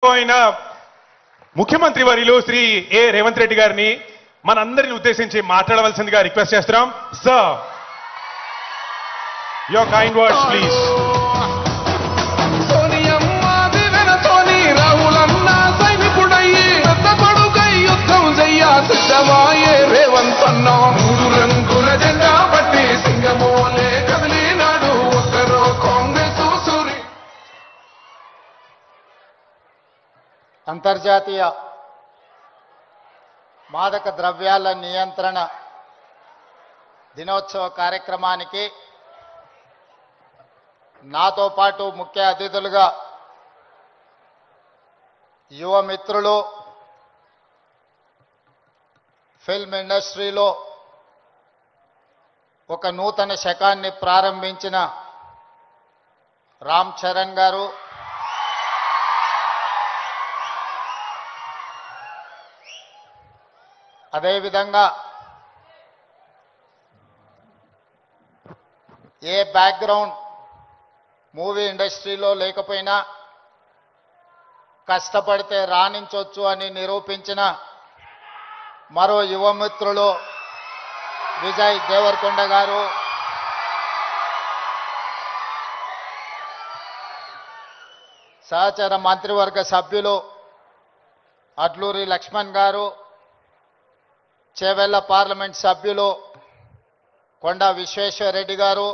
అయిన ముఖ్యమంత్రి వర్యులు శ్రీ ఏ రేవంత్ రెడ్డి గారిని మనందరిని ఉద్దేశించి మాట్లాడవలసిందిగా రిక్వెస్ట్ చేస్తున్నాం. Sir, your kind words please. Revanth అన్నా మూడు రంగుల జెండా పట్టి సింగమోలే కదిలినాడు ఒక్కరో కాంగ్రెస్ సూరి. అంతర్జాతీయ మాదక ద్రవ్యాల నియంత్రణ దినోత్సవ కార్యక్రమానికి నాతో పాటు ముఖ్య అతిథులుగా యువ మిత్రులు, ఫిల్మ్ ఇండస్ట్రీలో ఒక నూతన శకాన్ని ప్రారంభించిన రామ్ చరణ్ గారు, అదేవిధంగా ఏ బ్యాక్గ్రౌండ్ మూవీ ఇండస్ట్రీలో లేకపోయినా కష్టపడితే రాణించవచ్చు అని నిరూపించిన మరో యువమిత్రులు విజయ్ దేవరకొండ గారు, సహచర మంత్రివర్గ సభ్యులు అడ్లూరి లక్ష్మణ్ గారు, చేవెళ్ల పార్లమెంట్ సభ్యులు కొండా విశ్వేశ్వరరెడ్డి గారు,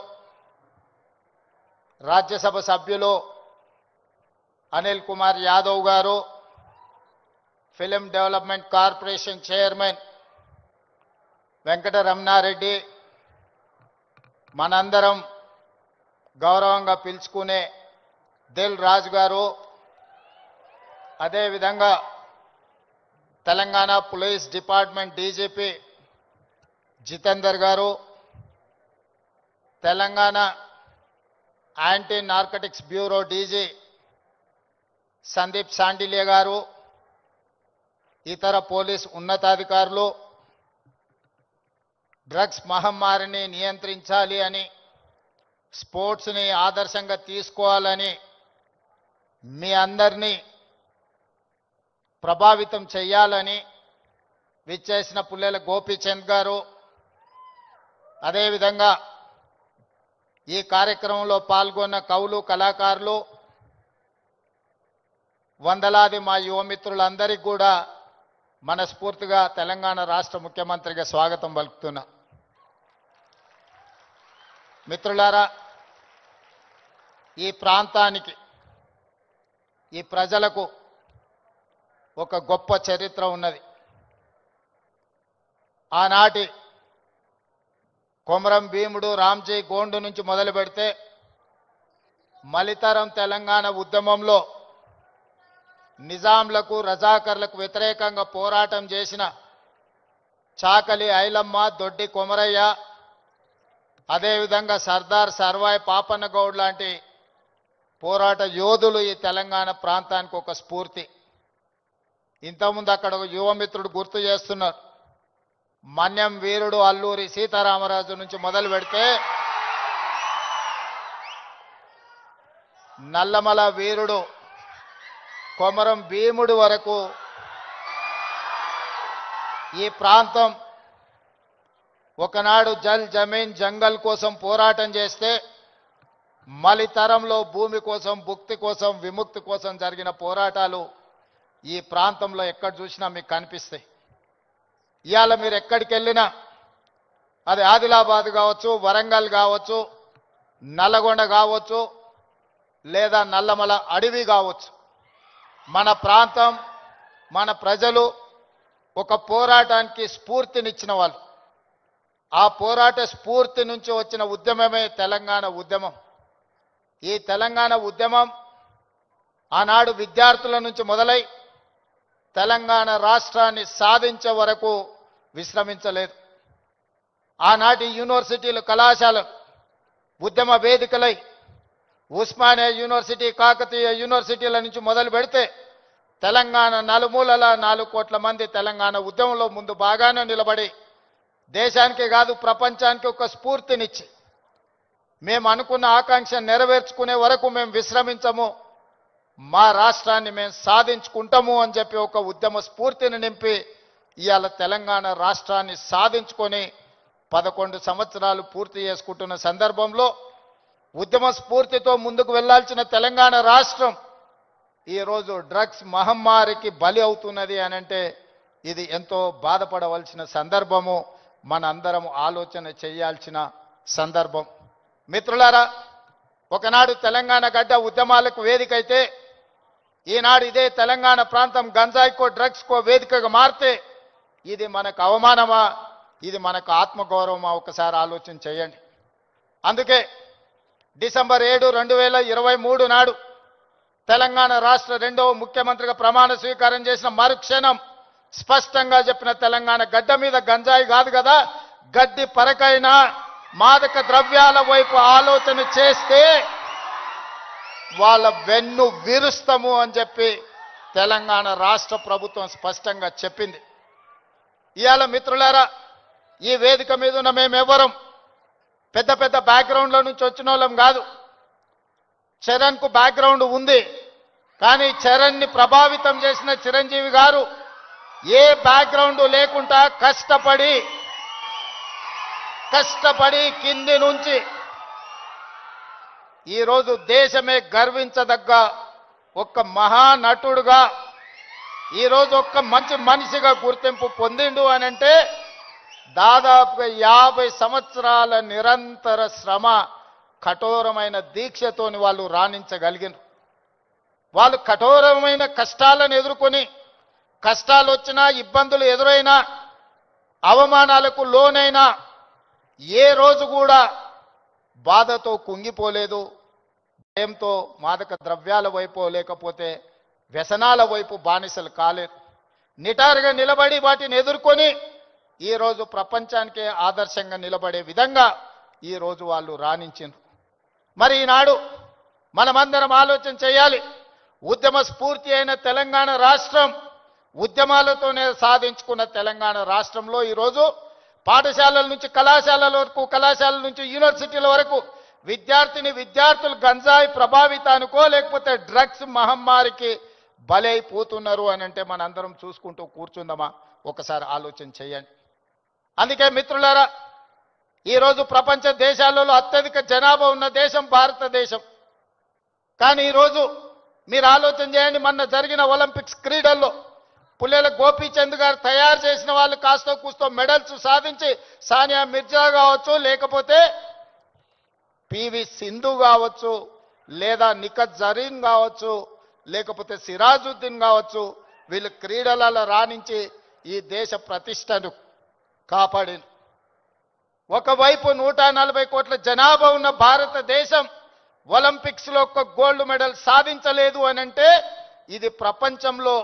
రాజ్యసభ సభ్యులు Anil Kumar Yadav garu, film development corporation chairman Venkataramana Reddy, మనందరం గౌరవంగా పిలుచుకునే దిల్ రాజు గారు, అదేవిధంగా Telangana police department DGP Jitender garu, Telangana anti narcotics bureau DG Sandeep Shandilya garu, ఇతర పోలీస్ ఉన్నతాధికారులు, డ్రగ్స్ మహమ్మారిని నియంత్రించాలి అని, స్పోర్ట్స్ని ఆదర్శంగా తీసుకోవాలని మీ అందరినీ ప్రభావితం చేయాలని విచ్చేసిన పుల్లెల గోపీచంద్ గారు, అదేవిధంగా ఈ కార్యక్రమంలో పాల్గొన్న కవులు, కళాకారులు, వందలాది మా యువమిత్రులందరికీ కూడా మనస్ఫూర్తిగా తెలంగాణ రాష్ట్ర ముఖ్యమంత్రిగా స్వాగతం పలుకుతున్నా. మిత్రులారా, ఈ ప్రాంతానికి, ఈ ప్రజలకు ఒక గొప్ప చరిత్ర ఉన్నది. ఆనాటి కొమరం భీముడు, రామ్జీ గోండు నుంచి మొదలు పెడితే మలితరం తెలంగాణ ఉద్యమంలో నిజాంలకు, రజాకర్లకు వ్యతిరేకంగా పోరాటం చేసిన చాకలి ఐలమ్మ, దొడ్డి కొమరయ్య, అదేవిధంగా సర్దార్ సర్వాయి పాపన్న గౌడ్ లాంటి పోరాట యోధులు ఈ తెలంగాణ ప్రాంతానికి ఒక స్ఫూర్తి. ఇంతకుముందు అక్కడ ఒక యువమిత్రుడు గుర్తు చేస్తున్నారు, మన్యం వీరుడు అల్లూరి సీతారామరాజు నుంచి మొదలు పెడితే నల్లమల వీరుడు కొమరం భీముడు వరకు ఈ ప్రాంతం ఒకనాడు జల్ జమీన్ జంగల్ కోసం పోరాటం చేస్తే మలితరంలో భూమి కోసం, భుక్తి కోసం, విముక్తి కోసం జరిగిన పోరాటాలు ఈ ప్రాంతంలో ఎక్కడ చూసినా మీకు కనిపిస్తాయి. ఇవాళ మీరు ఎక్కడికి వెళ్ళినా, అది ఆదిలాబాద్ కావచ్చు, వరంగల్ కావచ్చు, నల్లగొండ కావచ్చు, లేదా నల్లమల అడవి కావచ్చు, మన ప్రాంతం, మన ప్రజలు ఒక పోరాటానికి స్ఫూర్తినిచ్చిన వాళ్ళు. ఆ పోరాట స్ఫూర్తి నుంచి వచ్చిన ఉద్యమమే తెలంగాణ ఉద్యమం. ఈ తెలంగాణ ఉద్యమం ఆనాడు విద్యార్థుల నుంచి మొదలై తెలంగాణ రాష్ట్రాన్ని సాధించే వరకు విశ్రమించలేదు. ఆనాటి యూనివర్సిటీలు, కళాశాలలు ఉద్యమ వేదికలై ఉస్మానియా యూనివర్సిటీ, కాకతీయ యూనివర్సిటీల నుంచి మొదలు పెడితే తెలంగాణ నలుమూలల 4 కోట్ల మంది తెలంగాణ ఉద్యమంలో ముందు బాగానే నిలబడి దేశానికే కాదు ప్రపంచానికి ఒక స్ఫూర్తినిచ్చి మేము అనుకున్న ఆకాంక్ష నెరవేర్చుకునే వరకు మేము విశ్రమించము, మా రాష్ట్రాన్ని మేము సాధించుకుంటాము అని చెప్పి ఒక ఉద్యమ స్ఫూర్తిని నింపి ఇవాళ తెలంగాణ రాష్ట్రాన్ని సాధించుకొని 11 సంవత్సరాలు పూర్తి చేసుకుంటున్న సందర్భంలో ఉద్యమ స్ఫూర్తితో ముందుకు వెళ్లాల్సిన తెలంగాణ రాష్ట్రం ఈరోజు డ్రగ్స్ మహమ్మారికి బలి అవుతున్నది అని అంటే ఇది ఎంతో బాధపడవలసిన సందర్భము. మనందరం ఆలోచన చేయాల్సిన సందర్భం. మిత్రులారా, ఒకనాడు తెలంగాణ గడ్డ ఉద్యమాలకు వేదికైతే ఈనాడు ఇదే తెలంగాణ ప్రాంతం గంజాయికో డ్రగ్స్కో వేదికగా మారితే ఇది మనకు అవమానమా, ఇది మనకు ఆత్మగౌరవమా? ఒకసారి ఆలోచన చేయండి. అందుకే డిసెంబర్ 7, 2023 నాడు తెలంగాణ రాష్ట్ర 2వ ముఖ్యమంత్రిగా ప్రమాణ స్వీకారం చేసిన మరుక్షణం స్పష్టంగా చెప్పిన తెలంగాణ గడ్డ మీద గంజాయి కాదు కదా, గడ్డి పరకైనా మాదక ద్రవ్యాల వైపు ఆలోచన చేస్తే వాళ్ళ వెన్ను విరుస్తాము అని చెప్పి తెలంగాణ రాష్ట్ర ప్రభుత్వం స్పష్టంగా చెప్పింది. ఇవాళ మిత్రులారా, ఈ వేదిక మీద ఉన్న మేమెవరం పెద్ద పెద్ద బ్యాక్గ్రౌండ్ల నుంచి వచ్చిన వాళ్ళం కాదు. చరణ్కు బ్యాక్గ్రౌండ్ ఉంది, కానీ చరణ్ని ప్రభావితం చేసిన చిరంజీవి గారు ఏ బ్యాక్గ్రౌండ్ లేకుండా కష్టపడి కింది నుంచి ఈరోజు దేశమే గర్వించదగ్గ ఒక మహానటుడుగా ఈరోజు ఒక మంచి మనిషిగా గుర్తింపు పొందిండు అని అంటే దాదాపుగా 50 సంవత్సరాల నిరంతర శ్రమ, కఠోరమైన దీక్షతోని వాళ్ళు రాణించగలిగినారు. వాళ్ళు కఠోరమైన కష్టాలను ఎదుర్కొని, కష్టాలు వచ్చినా, ఇబ్బందులు ఎదురైనా, అవమానాలకు లోనైనా ఏ రోజు కూడా బాధతో కుంగిపోలేదు. భయంతో మాదక ద్రవ్యాల వైపు లేకపోతే వ్యసనాల వైపు బానిసలు కాలేదు. నిటారుగా నిలబడి వాటిని ఎదుర్కొని ఈరోజు ప్రపంచానికే ఆదర్శంగా నిలబడే విధంగా ఈరోజు వాళ్ళు రాణించారు. మరి ఈనాడు మనమందరం ఆలోచన చేయాలి. ఉద్యమ స్ఫూర్తి అయిన తెలంగాణ రాష్ట్రం, ఉద్యమాలతోనే సాధించుకున్న తెలంగాణ రాష్ట్రంలో ఈరోజు పాఠశాలల నుంచి కళాశాలల వరకు, కళాశాలల నుంచి యూనివర్సిటీల వరకు విద్యార్థులు గంజాయి ప్రభావితానికో లేకపోతే డ్రగ్స్ మహమ్మారికి బలైపోతున్నారు అని అంటే మనందరం చూసుకుంటూ కూర్చుందామా? ఒకసారి ఆలోచన చేయండి. అందుకే మిత్రులారా, ఈరోజు ప్రపంచ దేశాలలో అత్యధిక జనాభా ఉన్న దేశం భారతదేశం. కానీ ఈరోజు మీరు ఆలోచన చేయండి, మొన్న జరిగిన ఒలింపిక్స్ క్రీడల్లో పుల్లెల గోపీచంద్ గారు తయారు చేసిన వాళ్ళు కాస్తో కూస్తో మెడల్స్ సాధించి, సానియా మిర్జా కావచ్చు, లేకపోతే పివి సింధు కావచ్చు, లేదా నిఖత్ జరీన్ కావచ్చు, లేకపోతే సిరాజుద్దీన్ కావచ్చు, వీళ్ళు క్రీడలలో రాణించి ఈ దేశ ప్రతిష్టను కాపాడిన. ఒకవైపు 140 కోట్ల జనాభా ఉన్న భారతదేశం ఒలింపిక్స్ లో ఒక గోల్డ్ మెడల్ సాధించలేదు అని అంటే ఇది ప్రపంచంలో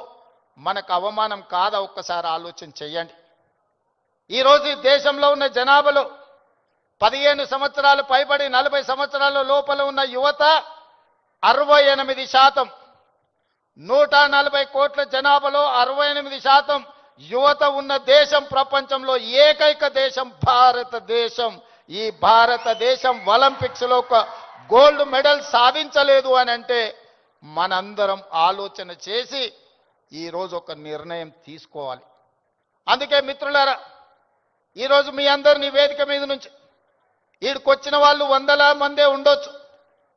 మనకు అవమానం కాదా? ఒక్కసారి ఆలోచన చేయండి. ఈరోజు ఈ దేశంలో ఉన్న జనాభాలో 15 సంవత్సరాలు పైబడి 40 సంవత్సరాల లోపల ఉన్న యువత 68%. 140 కోట్ల జనాభాలో 68% యువత ఉన్న దేశం ప్రపంచంలో ఏకైక దేశం భారతదేశం. ఈ భారతదేశం ఒలింపిక్స్ లో ఒక గోల్డ్ మెడల్ సాధించలేదు అని అంటే మనందరం ఆలోచన చేసి ఈరోజు ఒక నిర్ణయం తీసుకోవాలి. అందుకే మిత్రులారా, ఈరోజు మీ అందరినీ వేదిక మీద నుంచి ఈడికొచ్చిన వాళ్ళు 100ల మందే ఉండొచ్చు,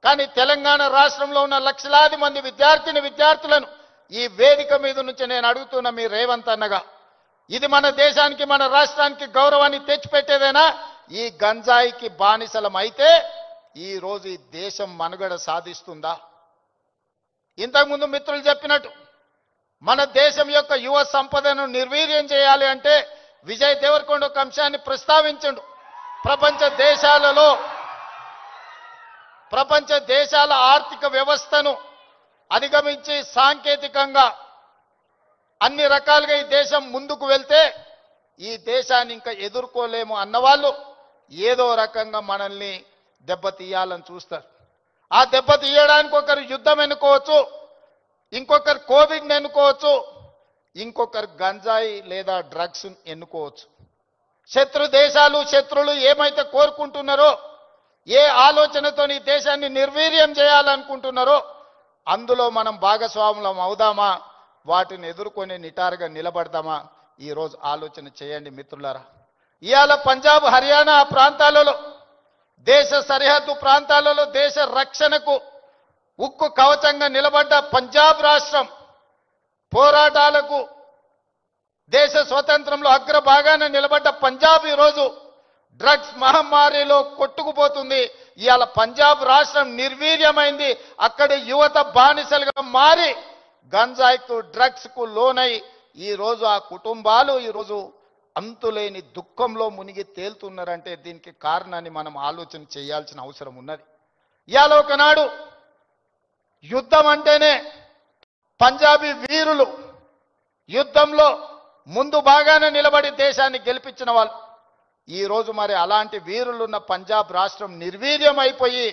కానీ తెలంగాణ రాష్ట్రంలో ఉన్న లక్షలాది మంది విద్యార్థులను ఈ వేదిక మీద నుంచి నేను అడుగుతున్న మీ రేవంత్ అన్నగా, ఇది మన దేశానికి మన రాష్ట్రానికి గౌరవాన్ని తెచ్చిపెట్టేదేనా? ఈ గంజాయికి బానిసలం అయితే ఈ రోజు ఈ దేశం మనుగడ సాధిస్తుందా? ఇంతకుముందు మిత్రులు చెప్పినట్టు మన దేశం యొక్క యువ సంపదను నిర్వీర్యం చేయాలి అంటే విజయ్ దేవరకొండ ఒక అంశాన్ని ప్రస్తావించండు. ప్రపంచ దేశాల ఆర్థిక వ్యవస్థను అధిగమించి సాంకేతికంగా అన్ని రకాలుగా ఈ దేశం ముందుకు వెళ్తే ఈ దేశాన్ని ఇంకా ఎదుర్కోలేము అన్నవాళ్ళు ఏదో రకంగా మనల్ని దెబ్బతీయాలని చూస్తారు. ఆ దెబ్బతీయడానికి ఒకరు యుద్ధం ఎన్నుకోవచ్చు, ఇంకొకరు కోవిడ్ ఎన్నుకోవచ్చు, ఇంకొకరు గంజాయి లేదా డ్రగ్స్ ఎన్నుకోవచ్చు. శత్రులు ఏమైతే కోరుకుంటున్నారో, ఏ ఆలోచనతో ఈ దేశాన్ని నిర్వీర్యం చేయాలనుకుంటున్నారో అందులో మనం భాగస్వాములం అవుదామా, వాటిని ఎదుర్కొని నిటారుగా నిలబడదామా, ఈరోజు ఆలోచన చేయండి మిత్రులారా. ఇవాళ పంజాబ్ హర్యానా ప్రాంతాలలో, దేశ సరిహద్దు ప్రాంతాలలో దేశ రక్షణకు ఉక్కు కవచంగా నిలబడ్డ పంజాబ్ రాష్ట్రం, పోరాటాలకు దేశ స్వతంత్రంలో అగ్రభాగాన నిలబడ్డ పంజాబ్ ఈరోజు డ్రగ్స్ మహమ్మారిలో కొట్టుకుపోతుంది. ఇవాళ పంజాబ్ రాష్ట్రం నిర్వీర్యమైంది. అక్కడి యువత బానిసలుగా మారి గంజాయికు డ్రగ్స్కు లోనై ఈరోజు ఆ కుటుంబాలు ఈరోజు అంతులేని దుఃఖంలో మునిగి తేలుతున్నారంటే దీనికి కారణాన్ని మనం ఆలోచన చేయాల్సిన అవసరం ఉన్నది. ఇవాళ ఒకనాడు యుద్ధం అంటేనే పంజాబీ వీరులు యుద్ధంలో ముందు బాగానే నిలబడి దేశాన్ని గెలిపించిన వాళ్ళు. ఈరోజు మరి అలాంటి వీరులున్న పంజాబ్ రాష్ట్రం నిర్వీర్యం అయిపోయి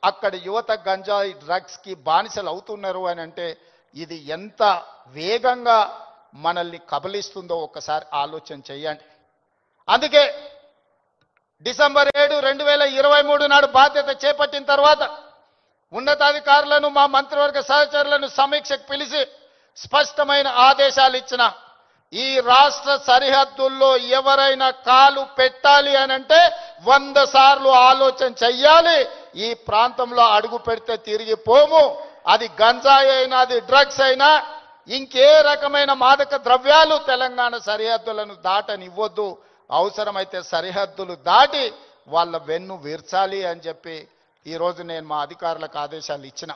అక్కడి యువత గంజాయి డ్రగ్స్కి బానిసలు అవుతున్నారు అని అంటే ఇది ఎంత వేగంగా మనల్ని కబలిస్తుందో ఒక్కసారి ఆలోచన చేయండి. అందుకే డిసెంబర్ 7, 2023 నాడు బాధ్యత చేపట్టిన తర్వాత ఉన్నతాధికారులను, మా మంత్రివర్గ సహచరులను సమీక్షకు పిలిచి స్పష్టమైన ఆదేశాలు ఇచ్చిన. ఈ రాష్ట్ర సరిహద్దుల్లో ఎవరైనా కాలు పెట్టాలి అని అంటే 100 సార్లు ఆలోచన చెయ్యాలి. ఈ ప్రాంతంలో అడుగు పెడితే తిరిగి పోము. అది గంజాయి అయినా, అది డ్రగ్స్ అయినా, ఇంకే రకమైన మాదక ద్రవ్యాలు తెలంగాణ సరిహద్దులను దాటనివ్వద్దు. అవసరమైతే సరిహద్దులు దాటి వాళ్ళ వెన్ను విర్చాలి అని చెప్పి ఈరోజు నేను మా అధికారులకు ఆదేశాలు ఇచ్చిన.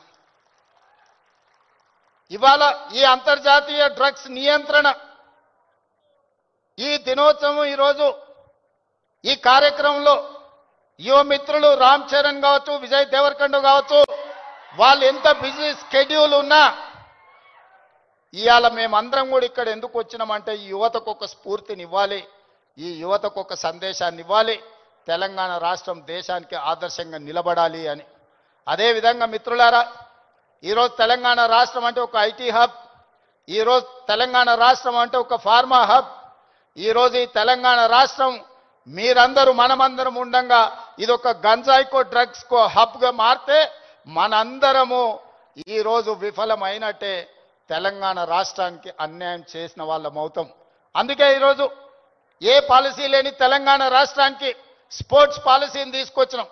ఇవాళ ఈ అంతర్జాతీయ డ్రగ్స్ నియంత్రణ ఈ దినోత్సవం ఈరోజు ఈ కార్యక్రమంలో యువ మిత్రులు రామ్ చరణ్ కావచ్చు, విజయ్ దేవరకొండ కావచ్చు, వాళ్ళు ఎంత బిజీ స్కెడ్యూల్ ఉన్నా ఇవాళ మేమందరం కూడా ఇక్కడ ఎందుకు వచ్చినామంటే ఈ యువతకు ఒక స్ఫూర్తిని ఇవ్వాలి, ఈ యువతకు ఒక సందేశాన్ని ఇవ్వాలి, తెలంగాణ రాష్ట్రం దేశానికి ఆదర్శంగా నిలబడాలి అని. అదేవిధంగా మిత్రులారా, ఈరోజు తెలంగాణ రాష్ట్రం అంటే ఒక ఐటీ హబ్, ఈరోజు తెలంగాణ రాష్ట్రం అంటే ఒక ఫార్మా హబ్, ఈరోజు ఈ తెలంగాణ రాష్ట్రం మీరందరూ మనమందరం ఉండంగా ఇది ఒక గంజాయికో డ్రగ్స్కో హబ్గా మారితే మనందరము ఈరోజు విఫలమైనట్టే, తెలంగాణ రాష్ట్రానికి అన్యాయం చేసిన వాళ్ళం అవుతాం. అందుకే ఈరోజు ఏ పాలసీ లేని తెలంగాణ రాష్ట్రానికి స్పోర్ట్స్ పాలసీని తీసుకొచ్చినాం.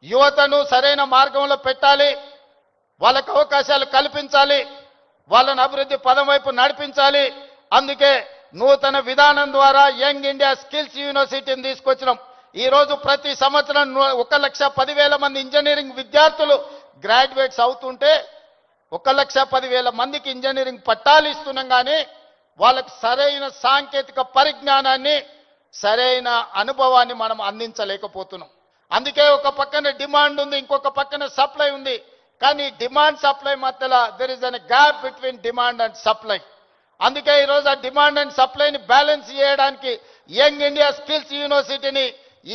యువతను సరైన మార్గంలో పెట్టాలి, వాళ్ళకు అవకాశాలు కల్పించాలి, వాళ్ళను అభివృద్ధి పదం వైపు నడిపించాలి. అందుకే నూతన విధానం ద్వారా యంగ్ ఇండియా స్కిల్స్ యూనివర్సిటీని తీసుకొచ్చినాం. ఈరోజు ప్రతి సంవత్సరం 1,10,000 మంది ఇంజనీరింగ్ విద్యార్థులు గ్రాడ్యుయేట్స్ అవుతుంటే 1,10,000 మందికి ఇంజనీరింగ్ పట్టాలు ఇస్తున్నాం. కానీ వాళ్ళకి సరైన సాంకేతిక పరిజ్ఞానాన్ని, సరైన అనుభవాన్ని మనం అందించలేకపోతున్నాం. అందుకే ఒక పక్కన డిమాండ్ ఉంది, ఇంకొక పక్కన సప్లై ఉంది. కానీ డిమాండ్ సప్లై మధ్యలో there is an gap between demand and supply. అందుకే ఈరోజు ఆ డిమాండ్ అండ్ సప్లైని బ్యాలెన్స్ చేయడానికి యంగ్ ఇండియా స్కిల్స్ యూనివర్సిటీని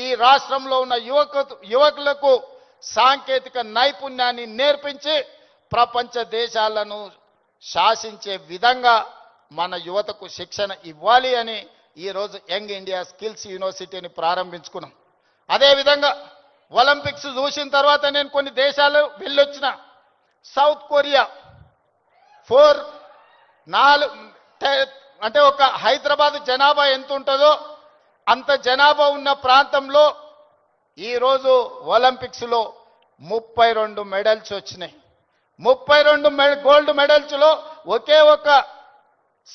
ఈ రాష్ట్రంలో ఉన్న యువకులకు సాంకేతిక నైపుణ్యాన్ని నేర్పించి ప్రపంచ దేశాలను శాసించే విధంగా మన యువతకు శిక్షణ ఇవ్వాలి అని ఈరోజు యంగ్ ఇండియా స్కిల్స్ యూనివర్సిటీని ప్రారంభించుకున్నాం. అదేవిధంగా ఒలింపిక్స్ చూసిన తర్వాత నేను కొన్ని దేశాలు వెళ్ళొచ్చిన. సౌత్ కొరియా 4 అంటే ఒక హైదరాబాద్ జనాభా ఎంత ఉంటుందో అంత జనాభా ఉన్న ప్రాంతంలో ఈరోజు ఒలింపిక్స్లో 32 మెడల్స్ వచ్చినాయి. 32 గోల్డ్ మెడల్స్లో ఒకే ఒక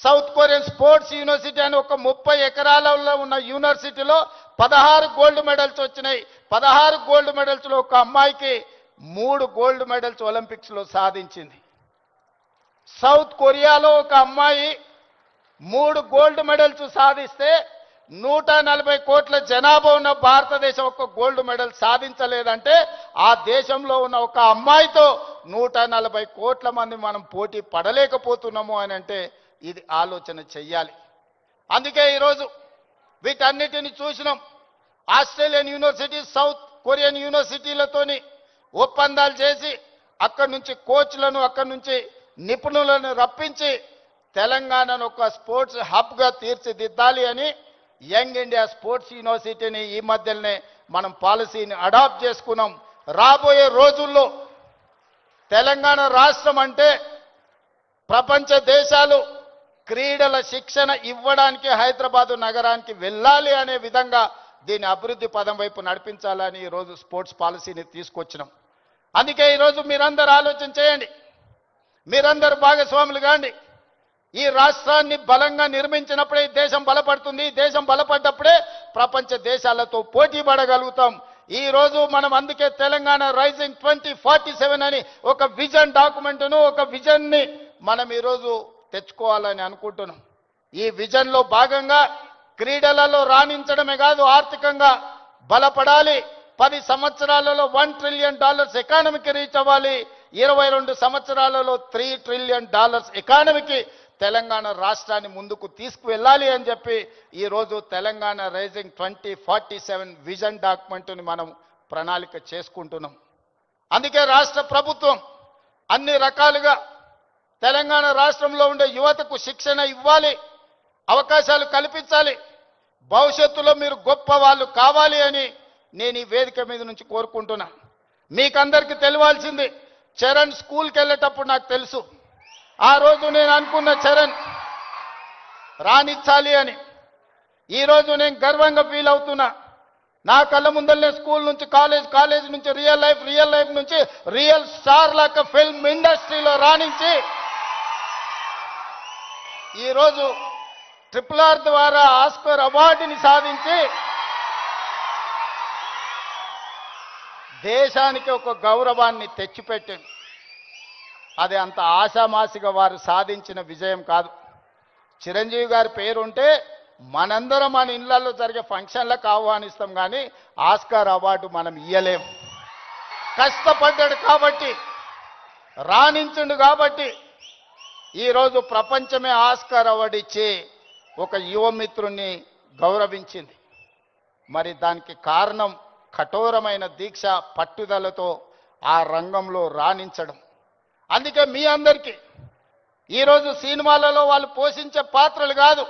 సౌత్ కొరియన్ స్పోర్ట్స్ యూనివర్సిటీ అని ఒక 30 ఎకరాలలో ఉన్న యూనివర్సిటీలో 16 గోల్డ్ మెడల్స్ వచ్చినాయి. 16 గోల్డ్ మెడల్స్లో ఒక అమ్మాయికి 3 గోల్డ్ మెడల్స్ ఒలింపిక్స్లో సాధించింది. సౌత్ కొరియాలో ఒక అమ్మాయి 3 గోల్డ్ మెడల్స్ సాధిస్తే 140 కోట్ల జనాభా ఉన్న భారతదేశం ఒక గోల్డ్ మెడల్ సాధించలేదంటే ఆ దేశంలో ఉన్న ఒక అమ్మాయితో 140 కోట్ల మంది మనం పోటీ పడలేకపోతున్నాము అని అంటే ఇది ఆలోచన చెయ్యాలి. అందుకే ఈరోజు వీటన్నిటిని చూసినాం. ఆస్ట్రేలియన్ యూనివర్సిటీ, సౌత్ కొరియన్ యూనివర్సిటీలతోని ఒప్పందాలు చేసి అక్కడి నుంచి కోచ్లను, అక్కడి నుంచి నిపుణులను రప్పించి తెలంగాణను ఒక స్పోర్ట్స్ హబ్గా తీర్చిదిద్దాలి అని యంగ్ ఇండియా స్పోర్ట్స్ యూనివర్సిటీని ఈ మధ్యనే మనం పాలసీని అడాప్ట్ చేసుకున్నాం. రాబోయే రోజుల్లో తెలంగాణ రాష్ట్రం అంటే ప్రపంచ దేశాలు క్రీడల శిక్షణ ఇవ్వడానికి హైదరాబాదు నగరానికి వెళ్ళాలి అనే విధంగా దీని అభివృద్ధి పదం వైపు నడిపించాలని ఈరోజు స్పోర్ట్స్ పాలసీని తీసుకొచ్చినాం. అందుకే ఈరోజు మీరందరూ ఆలోచన చేయండి, మీరందరూ భాగస్వాములు కాండి. ఈ రాష్ట్రాన్ని బలంగా నిర్మించినప్పుడే ఈ దేశం బలపడుతుంది. ఈ దేశం బలపడ్డప్పుడే ప్రపంచ దేశాలతో పోటీ పడగలుగుతాం. ఈ రోజు మనం అందుకే తెలంగాణ రైజింగ్ 2047 అని ఒక విజన్ డాక్యుమెంట్ను, ఒక విజన్ని మనం ఈరోజు తెచ్చుకోవాలని అనుకుంటున్నాం. ఈ విజన్లో భాగంగా క్రీడలలో రాణించడమే కాదు, ఆర్థికంగా బలపడాలి. 10 సంవత్సరాలలో $1 ట్రిలియన్ ఎకానమీకి రీచ్ అవ్వాలి. 22 సంవత్సరాలలో $3 ట్రిలియన్ ఎకానమీకి తెలంగాణ రాష్ట్రాన్ని ముందుకు తీసుకువెళ్ళాలి అని చెప్పి ఈరోజు తెలంగాణ రైజింగ్ 2047 విజన్ డాక్యుమెంట్ని మనం ప్రణాళిక చేసుకుంటున్నాం. అందుకే రాష్ట్ర ప్రభుత్వం అన్ని రకాలుగా తెలంగాణ రాష్ట్రంలో ఉండే యువతకు శిక్షణ ఇవ్వాలి, అవకాశాలు కల్పించాలి. భవిష్యత్తులో మీరు గొప్ప వాళ్ళు కావాలి అని నేను ఈ వేదిక మీద నుంచి కోరుకుంటున్నా. మీకందరికీ తెలియాల్సింది, చరణ్ స్కూల్కి వెళ్ళేటప్పుడు నాకు తెలుసు, ఆ రోజు నేను అనుకున్న చరణ్ రాణించాలి అని. ఈరోజు నేను గర్వంగా ఫీల్ అవుతున్నా. నా కళ్ళ ముందరనే స్కూల్ నుంచి కాలేజ్ నుంచి రియల్ లైఫ్ నుంచి రియల్ స్టార్ లాగా ఫిల్మ్ ఇండస్ట్రీలో రాణించి ఈరోజు RRR ద్వారా ఆస్కర్ అవార్డుని సాధించి దేశానికి ఒక గౌరవాన్ని తెచ్చిపెట్టింది. అది అంత ఆశామాసిగా వారు సాధించిన విజయం కాదు. చిరంజీవి గారి పేరుంటే మనందరం మన ఇళ్లలో జరిగే ఫంక్షన్లకు ఆహ్వానిస్తాం, కానీ ఆస్కార్ అవార్డు మనం ఇయ్యలేం. కష్టపడ్డాడు కాబట్టి, రాణించుండు కాబట్టి ఈరోజు ప్రపంచమే ఆస్కార్ అవార్డు ఇచ్చి ఒక యువమిత్రుణ్ణి గౌరవించింది. మరి దానికి కారణం కఠోరమైన దీక్ష, పట్టుదలతో ఆ రంగంలో రాణించడం. అందుకే మీ అందరికీ ఈరోజు సినిమాలలో వాళ్ళు పోషించే పాత్రలు కాదు,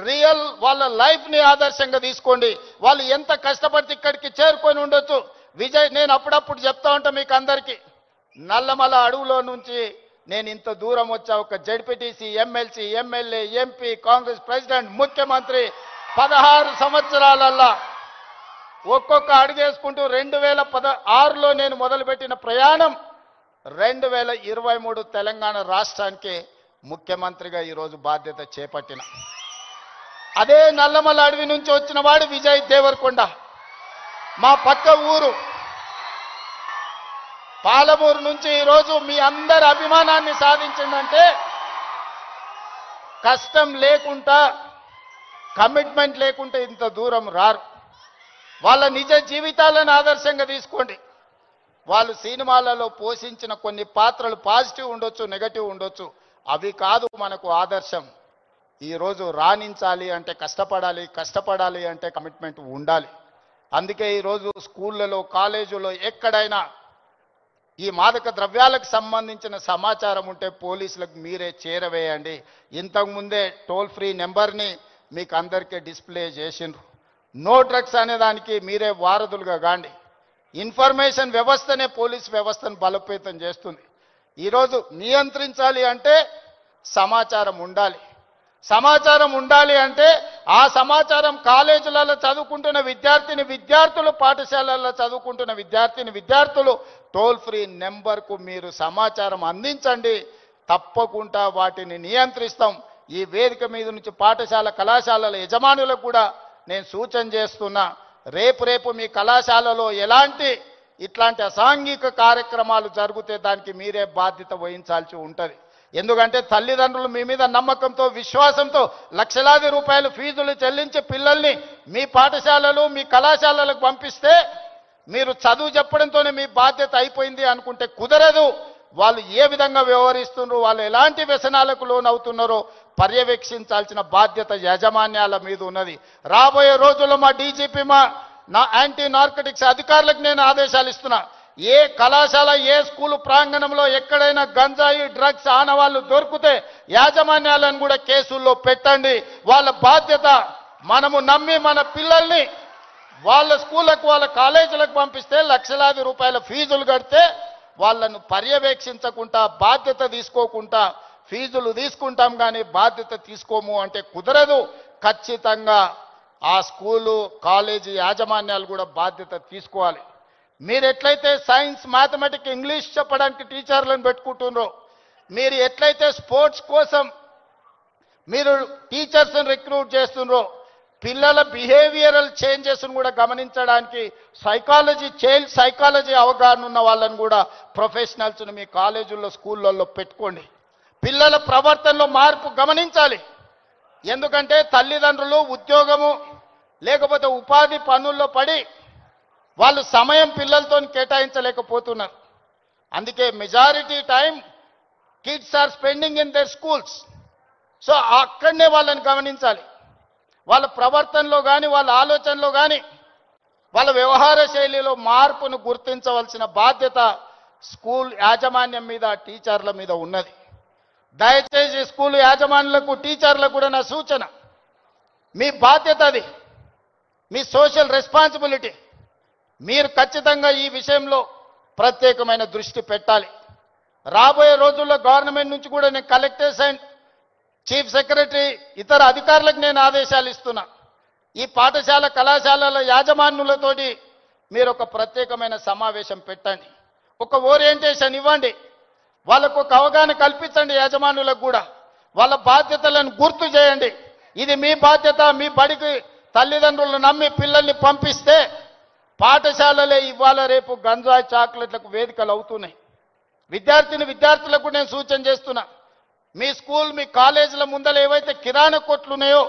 రియల్ వాళ్ళ లైఫ్ని ఆదర్శంగా తీసుకోండి. వాళ్ళు ఎంత కష్టపడితే ఇక్కడికి చేరుకొని ఉండొచ్చు. విజయ్, నేను అప్పుడప్పుడు చెప్తా ఉంటా మీకు అందరికీ, నల్లమల అడవులో నుంచి నేను ఇంత దూరం వచ్చా. ఒక ZPTC, MLC, MLA, MP, Congress president, ముఖ్యమంత్రి 16 సంవత్సరాలల్లా ఒక్కొక్క అడుగేసుకుంటూ 2016లో నేను మొదలుపెట్టిన ప్రయాణం 2023 తెలంగాణ రాష్ట్రానికి ముఖ్యమంత్రిగా ఈరోజు బాధ్యత చేపట్టిన. అదే నల్లమల అడవి నుంచి వచ్చిన వాడు విజయ్ దేవరకొండ. మా పక్క ఊరు పాలమూరు నుంచి ఈరోజు మీ అందరి అభిమానాన్ని సాధించిందంటే కష్టం లేకుండా, కమిట్మెంట్ లేకుంటే ఇంత దూరం రారు. వాళ్ళ నిజ జీవితాలను ఆదర్శంగా తీసుకోండి. వాళ్ళు సినిమాలలో పోషించిన కొన్ని పాత్రలు పాజిటివ్ ఉండొచ్చు, నెగటివ్ ఉండొచ్చు, అవి కాదు మనకు ఆదర్శం. ఈరోజు రాణించాలి అంటే కష్టపడాలి అంటే కమిట్మెంట్ ఉండాలి. అందుకే ఈరోజు స్కూళ్ళలో, కాలేజీలో ఎక్కడైనా ఈ మాదక ద్రవ్యాలకు సంబంధించిన సమాచారం ఉంటే పోలీసులకు మీరే చేరవేయండి. ఇంతకుముందే టోల్ ఫ్రీ నెంబర్ని మీకు అందరికీ డిస్ప్లే చేసిండ్రు. నో డ్రగ్స్ అనే దానికి మీరే వారధులుగా కాండి. ఇన్ఫర్మేషన్ వ్యవస్థనే పోలీస్ వ్యవస్థను బలోపేతం చేస్తుంది. ఈరోజు నియంత్రించాలి అంటే సమాచారం ఉండాలి. సమాచారం ఉండాలి అంటే ఆ సమాచారం కాలేజీలలో చదువుకుంటున్న విద్యార్థులు, పాఠశాలల్లో చదువుకుంటున్న విద్యార్థులు టోల్ ఫ్రీ నెంబర్కు మీరు సమాచారం అందించండి. తప్పకుండా వాటిని నియంత్రిస్తాం. ఈ వేదిక మీద నుంచి పాఠశాల, కళాశాలల యజమానులకు కూడా నేను సూచన చేస్తున్నా, రేపు మీ కళాశాలలో ఇట్లాంటి అసాంఘిక కార్యక్రమాలు జరిగితే దానికి మీరే బాధ్యత వహించాల్సి ఉంటుంది. ఎందుకంటే తల్లిదండ్రులు మీ మీద నమ్మకంతో, విశ్వాసంతో లక్షలాది రూపాయలు ఫీజులు చెల్లించి పిల్లల్ని మీ పాఠశాలలు, మీ కళాశాలలకు పంపిస్తే మీరు చదువు చెప్పడంతోనే మీ బాధ్యత అయిపోయింది అనుకుంటే కుదరదు. వాళ్ళు ఏ విధంగా వ్యవహరిస్తున్నారు, వాళ్ళు ఎలాంటి వ్యసనాలకు లోనవుతున్నారో పర్యవేక్షించాల్సిన బాధ్యత యాజమాన్యాల మీద ఉన్నది. రాబోయే రోజుల్లో మా డీజీపీ, నా యాంటీ నార్కటిక్స్ అధికారులకు నేను ఆదేశాలు ఇస్తున్నా. ఏ కళాశాల, ఏ స్కూలు ప్రాంగణంలో ఎక్కడైనా గంజాయి, డ్రగ్స్ ఆనవాళ్లు దొరికితే యాజమాన్యాలను కూడా కేసుల్లో పెట్టండి. వాళ్ళ బాధ్యత. మనము నమ్మి మన పిల్లల్ని వాళ్ళ స్కూళ్ళకు, వాళ్ళ కాలేజీలకు పంపిస్తే లక్షలాది రూపాయల ఫీజులు కడితే వాళ్ళను పర్యవేక్షించకుండా బాధ్యత తీసుకోకుండా ఫీజులు తీసుకుంటాం కానీ బాధ్యత తీసుకోము అంటే కుదరదు. ఖచ్చితంగా ఆ స్కూలు కాలేజీ యాజమాన్యాలు కూడా బాధ్యత తీసుకోవాలి. మీరు ఎట్లయితే సైన్స్ మ్యాథమెటిక్స్ ఇంగ్లీష్ చెప్పడానికి టీచర్లను పెట్టుకుంటున్నారో, మీరు ఎట్లయితే స్పోర్ట్స్ కోసం మీరు టీచర్స్ని రిక్రూట్ చేస్తున్నారో, పిల్లల బిహేవియరల్ చేంజెస్ను కూడా గమనించడానికి సైకాలజీ, చైల్డ్ సైకాలజీ అవగాహన ఉన్న వాళ్ళని కూడా ప్రొఫెషనల్స్ను మీ కాలేజీల్లో స్కూళ్ళల్లో పెట్టుకోండి. పిల్లల ప్రవర్తనలో మార్పు గమనించాలి. ఎందుకంటే తల్లిదండ్రులు ఉద్యోగము లేకపోతే ఉపాధి పనుల్లో పడి వాళ్ళు సమయం పిల్లలతో కేటాయించలేకపోతున్నారు. అందుకే majority time kids are spending in their schools. So అక్కడనే వాళ్ళని గమనించాలి. వాళ్ళ ప్రవర్తనలో కానీ వాళ్ళ ఆలోచనలో కానీ వాళ్ళ వ్యవహార శైలిలో మార్పును గుర్తించవలసిన బాధ్యత స్కూల్ యాజమాన్యం మీద, టీచర్ల మీద ఉన్నది. దయచేసి స్కూల్ యాజమాన్యులకు, టీచర్లకు కూడా నా సూచన, మీ బాధ్యత అది, మీ సోషల్ రెస్పాన్సిబిలిటీ. మీరు ఖచ్చితంగా ఈ విషయంలో ప్రత్యేకమైన దృష్టి పెట్టాలి. రాబోయే రోజుల్లో గవర్నమెంట్ నుంచి కూడా నేను కలెక్టర్స్ అండ్ చీఫ్ సెక్రటరీ ఇతర అధికారులకు నేను ఆదేశాలు ఇస్తున్నా. ఈ పాఠశాల కళాశాలల యాజమాన్యులతోటి మీరు ఒక ప్రత్యేకమైన సమావేశం పెట్టండి, ఒక ఓరియంటేషన్ ఇవ్వండి, వాళ్ళకు ఒక అవగాహన కల్పించండి. యాజమాన్యులకు కూడా వాళ్ళ బాధ్యతలను గుర్తు చేయండి. ఇది మీ బాధ్యత. మీ బడికి తల్లిదండ్రులను నమ్మి పిల్లల్ని పంపిస్తే పాఠశాలలే ఇవాళ రేపు గంజాయి చాక్లెట్లకు వేదికలు అవుతున్నాయి. విద్యార్థులకు నేను సూచన చేస్తున్నా, మీ స్కూల్, మీ కాలేజీల ముందర ఏవైతే కిరాణా కొట్లు ఉన్నాయో,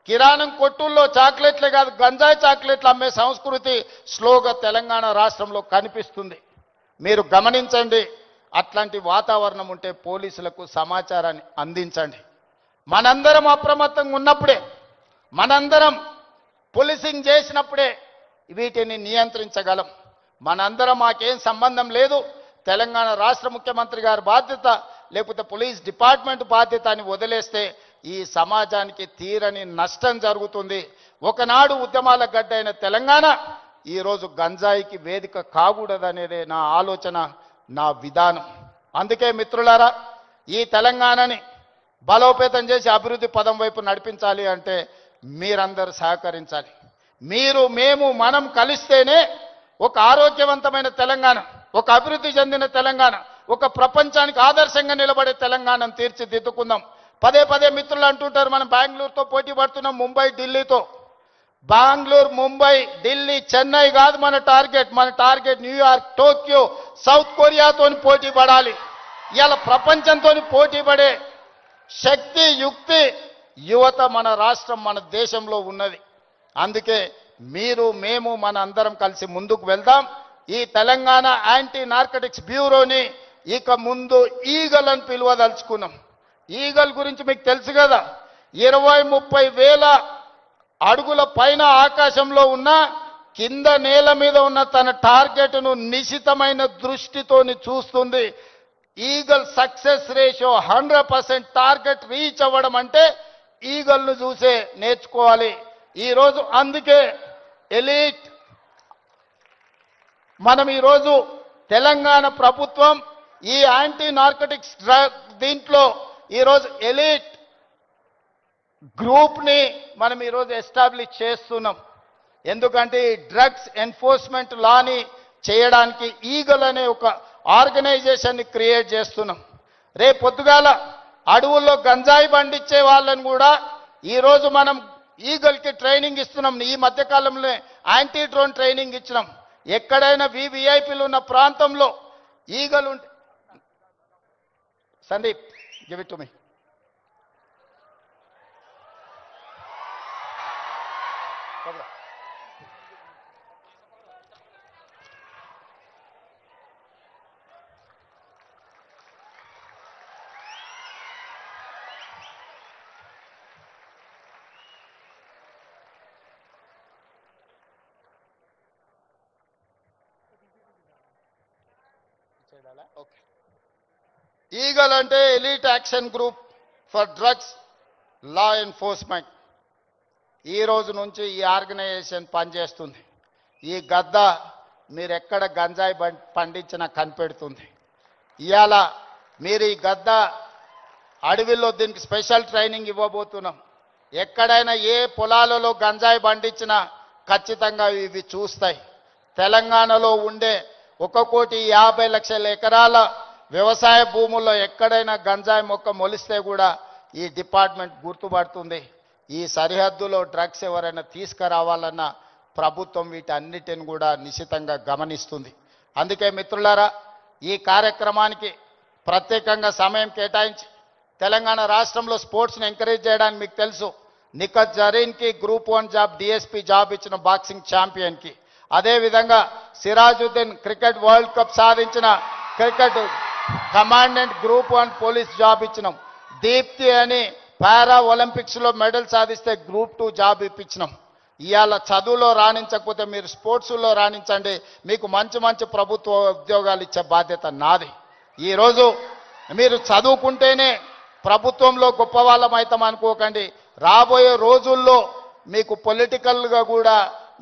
కిరాణం కొట్టుల్లో చాక్లెట్లే కాదు గంజాయి చాక్లెట్లు అమ్మే సంస్కృతి స్లోగా తెలంగాణ రాష్ట్రంలో కనిపిస్తుంది. మీరు గమనించండి. అట్లాంటి వాతావరణం ఉంటే పోలీసులకు సమాచారాన్ని అందించండి. మనందరం అప్రమత్తంగా ఉన్నప్పుడే, మనందరం పోలీసింగ్ చేసినప్పుడే వీటిని నియంత్రించగలం. మనందరం మాకేం సంబంధం లేదు, తెలంగాణ రాష్ట్ర ముఖ్యమంత్రి గారి బాధ్యత లేకపోతే పోలీస్ డిపార్ట్మెంట్ బాధ్యత అని వదిలేస్తే ఈ సమాజానికి తీరని నష్టం జరుగుతుంది. ఒకనాడు ఉద్యమాల గడ్డ అయిన తెలంగాణ ఈరోజు గంజాయికి వేదిక కాకూడదనేదే నా ఆలోచన, నా విధానం. అందుకే మిత్రులారా, ఈ తెలంగాణని బలోపేతం చేసి అభివృద్ధి పదం వైపు నడిపించాలి అంటే మీరందరూ సహకరించాలి. మీరు, మేము, మనం కలిస్తేనే ఒక ఆరోగ్యవంతమైన తెలంగాణ, ఒక అభివృద్ధి చెందిన తెలంగాణ, ఒక ప్రపంచానికి ఆదర్శంగా నిలబడే తెలంగాణను తీర్చిదిద్దుకుందాం. పదే పదే మిత్రులు అంటుంటారు మనం బెంగళూరుతో పోటీ పడుతున్నాం, ముంబై, ఢిల్లీతో. బెంగళూరు, ముంబై, ఢిల్లీ, చెన్నై కాదు మన టార్గెట్ న్యూయార్క్, టోక్యో, సౌత్ కొరియాతో పోటీ పడాలి. ఇవాళ ప్రపంచంతో పోటీ పడే శక్తి, యుక్తి, యువత మన రాష్ట్రం, మన దేశంలో ఉన్నది. అందుకే మీరు, మేము, మన అందరం కలిసి ముందుకు వెళ్దాం. ఈ తెలంగాణ యాంటీ నార్కటిక్స్ బ్యూరోని ఇక ముందు ఈగల్ అని పిలువదలుచుకున్నాం. ఈగల్ గురించి మీకు తెలుసు కదా, 20-30 వేల అడుగుల పైన ఆకాశంలో ఉన్న, కింద నేల మీద ఉన్న తన టార్గెట్ను నిశితమైన దృష్టితోని చూస్తుంది. Eagle success ratio 100%. Target reach అవ్వడం అంటే ఈగల్ను చూసే నేర్చుకోవాలి. ఈరోజు అందుకే ఎలీట్ మనం ఈరోజు తెలంగాణ ప్రభుత్వం ఈ యాంటీ నార్కటిక్స్ దీంట్లో ఈరోజు ఎలీట్ గ్రూప్ని మనం ఈరోజు ఎస్టాబ్లిష్ చేస్తున్నాం. ఎందుకంటే ఈ డ్రగ్స్ ఎన్ఫోర్స్మెంట్ లాని చేయడానికి ఈగల్ అనే ఒక ఆర్గనైజేషన్ని క్రియేట్ చేస్తున్నాం. రేపు పొద్దుగాల అడవుల్లో గంజాయి పండించే వాళ్ళని కూడా ఈరోజు మనం ఈగల్కి ట్రైనింగ్ ఇస్తున్నాం. ఈ మధ్యకాలంలో యాంటీ డ్రోన్ ట్రైనింగ్ ఇచ్చినాం. ఎక్కడైనా వివిఐపీలు ఉన్న ప్రాంతంలో ఈగలు ఉంటే, Sandeep give it to me. Eagle అంటే elite action group for drugs law enforcement. ఈ రోజు నుంచి ఈ ఆర్గనైజేషన్ పనిచేస్తుంది. ఈ గద్ద మీరు ఎక్కడ గంజాయి పండించినా కనిపెడుతుంది. ఇవాళ మీరు ఈ గద్ద అడవిలో దీనికి స్పెషల్ ట్రైనింగ్ ఇవ్వబోతున్నాం. ఎక్కడైనా ఏ పొలాలలో గంజాయి పండించినా ఖచ్చితంగా ఇవి చూస్తాయి. తెలంగాణలో ఉండే 1,50,00,000 ఎకరాల వ్యవసాయ భూముల్లో ఎక్కడైనా గంజాయి మొక్క మొలిస్తే కూడా ఈ డిపార్ట్మెంట్ గుర్తుపడుతుంది. ఈ సరిహద్దులో డ్రగ్స్ ఎవరైనా తీసుకురావాలన్నా ప్రభుత్వం వీటన్నిటిని కూడా నిశితంగా గమనిస్తుంది. అందుకే మిత్రులారా, ఈ కార్యక్రమానికి ప్రత్యేకంగా సమయం కేటాయించి తెలంగాణ రాష్ట్రంలో స్పోర్ట్స్ని ఎంకరేజ్ చేయడానికి మీకు తెలుసు, నిఖత్ జరీన్కి గ్రూప్ 1 జాబ్ డిఎస్పీ జాబ్ ఇచ్చిన బాక్సింగ్ ఛాంపియన్కి, అదేవిధంగా సిరాజుద్దీన్ క్రికెట్ వరల్డ్ కప్ సాధించిన cricket commandant group 1 police job ఇచ్చినాం. దీప్తి అని పారా ఒలింపిక్స్లో మెడల్ సాధిస్తే గ్రూప్ 2 జాబ్ ఇప్పించినాం. ఇవాళ చదువులో రాణించకపోతే మీరు స్పోర్ట్స్లో రాణించండి, మీకు మంచి మంచి ప్రభుత్వ ఉద్యోగాలు ఇచ్చే బాధ్యత నాది. ఈరోజు మీరు చదువుకుంటేనే ప్రభుత్వంలో గొప్ప వాళ్ళం అవుతాం అనుకోకండి. రాబోయే రోజుల్లో మీకు పొలిటికల్గా కూడా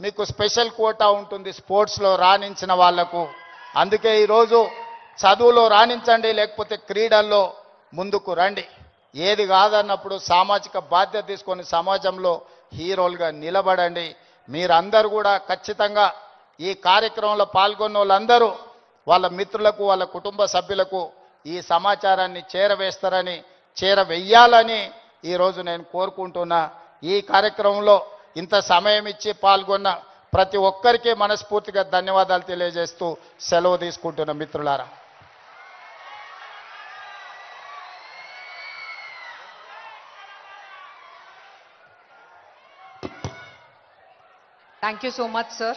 మీకు స్పెషల్ కోటా ఉంటుంది స్పోర్ట్స్లో రాణించిన వాళ్లకు. అందుకే ఈరోజు చదువులో రాణించండి, లేకపోతే క్రీడల్లో ముందుకు రండి. ఏది కాదన్నప్పుడు సామాజిక బాధ్యత తీసుకొని సమాజంలో హీరోలుగా నిలబడండి. మీరందరూ కూడా ఖచ్చితంగా ఈ కార్యక్రమంలో పాల్గొన్న వాళ్ళందరూ వాళ్ళ మిత్రులకు వాళ్ళ కుటుంబ సభ్యులకు ఈ సమాచారాన్ని చేరవేయాలని ఈరోజు నేను కోరుకుంటున్నా. ఈ కార్యక్రమంలో ఇంత సమయం ఇచ్చి పాల్గొన్న ప్రతి ఒక్కరికి మనస్ఫూర్తిగా ధన్యవాదాలు తెలియజేస్తూ సెలవు తీసుకుంటున్న మిత్రులారా. Thank you so much, sir.